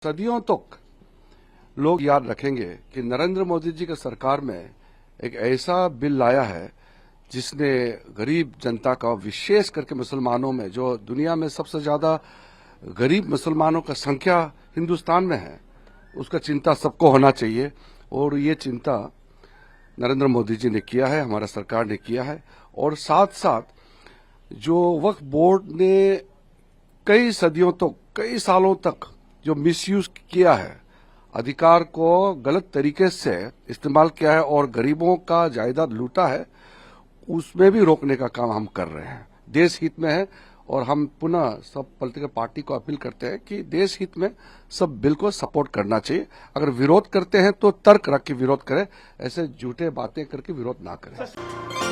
सदियों तक लोग याद रखेंगे कि नरेंद्र मोदी जी की सरकार में एक ऐसा बिल लाया है जिसने गरीब जनता का, विशेष करके मुसलमानों में, जो दुनिया में सबसे ज्यादा गरीब मुसलमानों का संख्या हिंदुस्तान में है, उसका चिंता सबको होना चाहिए। और ये चिंता नरेंद्र मोदी जी ने किया है, हमारा सरकार ने किया है। और साथ साथ जो वक्फ बोर्ड ने कई सदियों तक, कई सालों तक जो मिसयूज किया है, अधिकार को गलत तरीके से इस्तेमाल किया है और गरीबों का जायदाद लूटा है, उसमें भी रोकने का काम हम कर रहे हैं। देश हित में है और हम पुनः सब पॉलिटिकल पार्टी को अपील करते हैं कि देश हित में सब बिल को सपोर्ट करना चाहिए। अगर विरोध करते हैं तो तर्क रख के विरोध करें, ऐसे झूठे बातें करके विरोध ना करें।